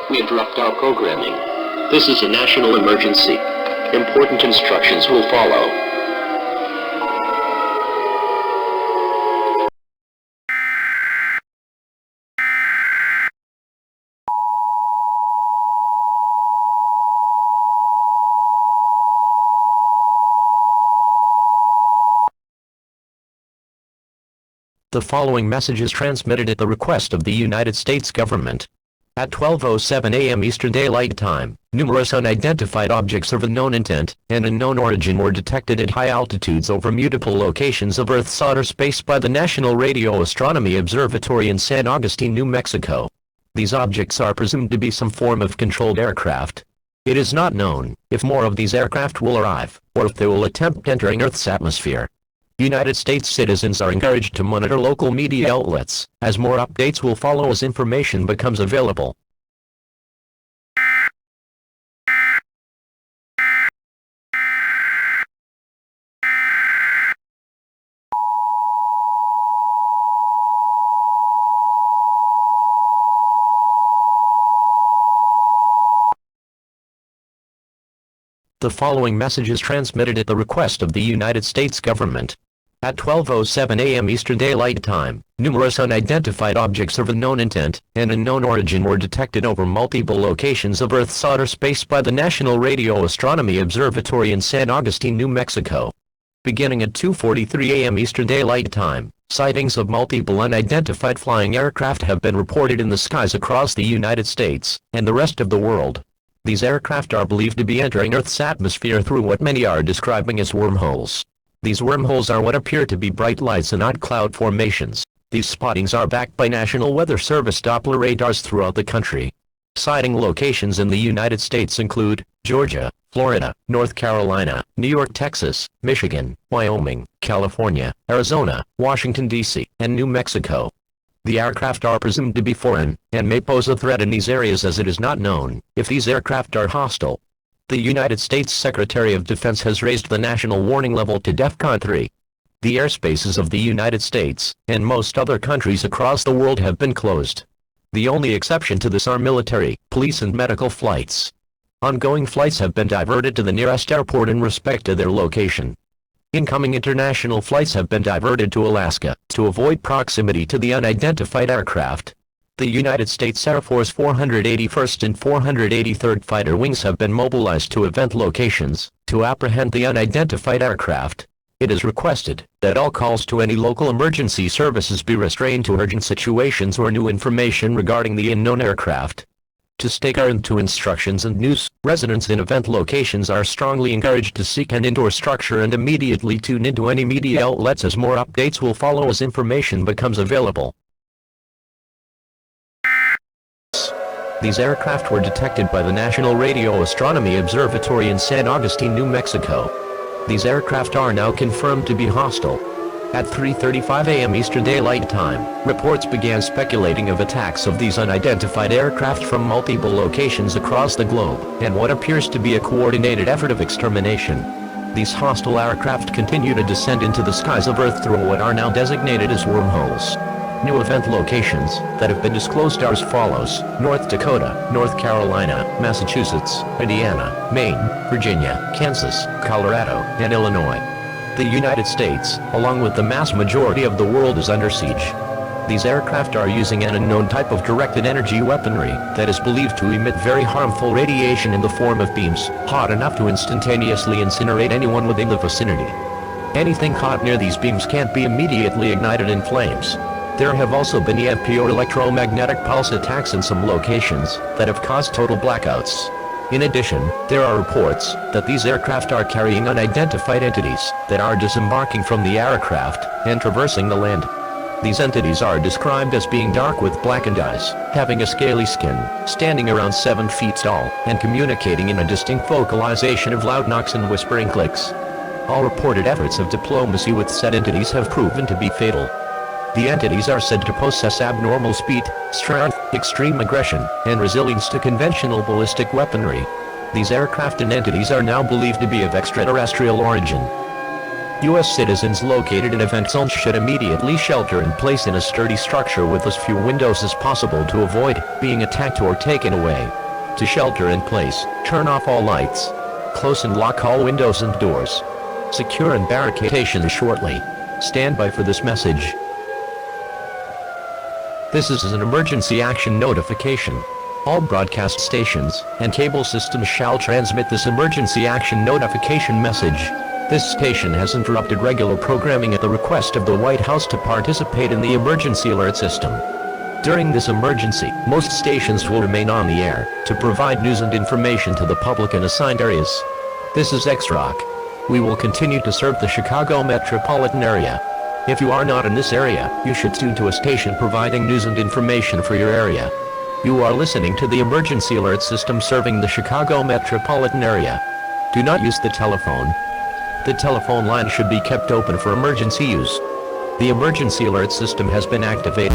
We interrupt our programming. This is a national emergency. Important instructions will follow. The following message is transmitted at the request of the United States government. At 12:07 a.m. Eastern Daylight Time, numerous unidentified objects of unknown intent and unknown origin were detected at high altitudes over multiple locations of Earth's outer space by the National Radio Astronomy Observatory in San Agustin, New Mexico. These objects are presumed to be some form of controlled aircraft. It is not known if more of these aircraft will arrive, or if they will attempt entering Earth's atmosphere. United States citizens are encouraged to monitor local media outlets, as more updates will follow as information becomes available. The following message is transmitted at the request of the United States government. At 12:07 a.m. Eastern Daylight Time, numerous unidentified objects of unknown intent and unknown origin were detected over multiple locations of Earth's outer space by the National Radio Astronomy Observatory in San Agustin, New Mexico. Beginning at 2:43 a.m. Eastern Daylight Time, sightings of multiple unidentified flying aircraft have been reported in the skies across the United States and the rest of the world. These aircraft are believed to be entering Earth's atmosphere through what many are describing as wormholes. These wormholes are what appear to be bright lights and odd cloud formations. These spottings are backed by National Weather Service Doppler radars throughout the country. Sighting locations in the United States include Georgia, Florida, North Carolina, New York, Texas, Michigan, Wyoming, California, Arizona, Washington, D.C., and New Mexico. The aircraft are presumed to be foreign, and may pose a threat in these areas as it is not known if these aircraft are hostile. The United States Secretary of Defense has raised the national warning level to DEFCON 3. The airspaces of the United States and most other countries across the world have been closed. The only exception to this are military, police and medical flights. Ongoing flights have been diverted to the nearest airport in respect to their location. Incoming international flights have been diverted to Alaska to avoid proximity to the unidentified aircraft. The United States Air Force 481st and 483rd Fighter Wings have been mobilized to event locations to apprehend the unidentified aircraft. It is requested that all calls to any local emergency services be restrained to urgent situations or new information regarding the unknown aircraft. To stay current to instructions and news, residents in event locations are strongly encouraged to seek an indoor structure and immediately tune into any media outlets as more updates will follow as information becomes available. These aircraft were detected by the National Radio Astronomy Observatory in San Agustin, New Mexico. These aircraft are now confirmed to be hostile. At 3:35 a.m. Eastern Daylight Time, reports began speculating of attacks of these unidentified aircraft from multiple locations across the globe, and what appears to be a coordinated effort of extermination. These hostile aircraft continue to descend into the skies of Earth through what are now designated as wormholes. New event locations that have been disclosed are as follows: North Dakota, North Carolina, Massachusetts, Indiana, Maine, Virginia, Kansas, Colorado, and Illinois. The United States, along with the mass majority of the world, is under siege. These aircraft are using an unknown type of directed energy weaponry that is believed to emit very harmful radiation in the form of beams, hot enough to instantaneously incinerate anyone within the vicinity. Anything caught near these beams can't be immediately ignited in flames. There have also been EMP or electromagnetic pulse attacks in some locations that have caused total blackouts. In addition, there are reports that these aircraft are carrying unidentified entities that are disembarking from the aircraft and traversing the land. These entities are described as being dark with blackened eyes, having a scaly skin, standing around 7 feet tall, and communicating in a distinct vocalization of loud knocks and whispering clicks. All reported efforts of diplomacy with said entities have proven to be fatal. The entities are said to possess abnormal speed, strength, extreme aggression, and resilience to conventional ballistic weaponry. These aircraft and entities are now believed to be of extraterrestrial origin. U.S. citizens located in event zones should immediately shelter in place in a sturdy structure with as few windows as possible to avoid being attacked or taken away. To shelter in place, turn off all lights. Close and lock all windows and doors. Secure and barricade stations shortly. Stand by for this message. This is an emergency action notification. All broadcast stations and cable systems shall transmit this emergency action notification message. This station has interrupted regular programming at the request of the White House to participate in the emergency alert system. During this emergency, most stations will remain on the air to provide news and information to the public in assigned areas. This is X-Rock. We will continue to serve the Chicago metropolitan area. If you are not in this area, you should tune to a station providing news and information for your area. You are listening to the emergency alert system serving the Chicago metropolitan area. Do not use the telephone. The telephone line should be kept open for emergency use. The emergency alert system has been activated.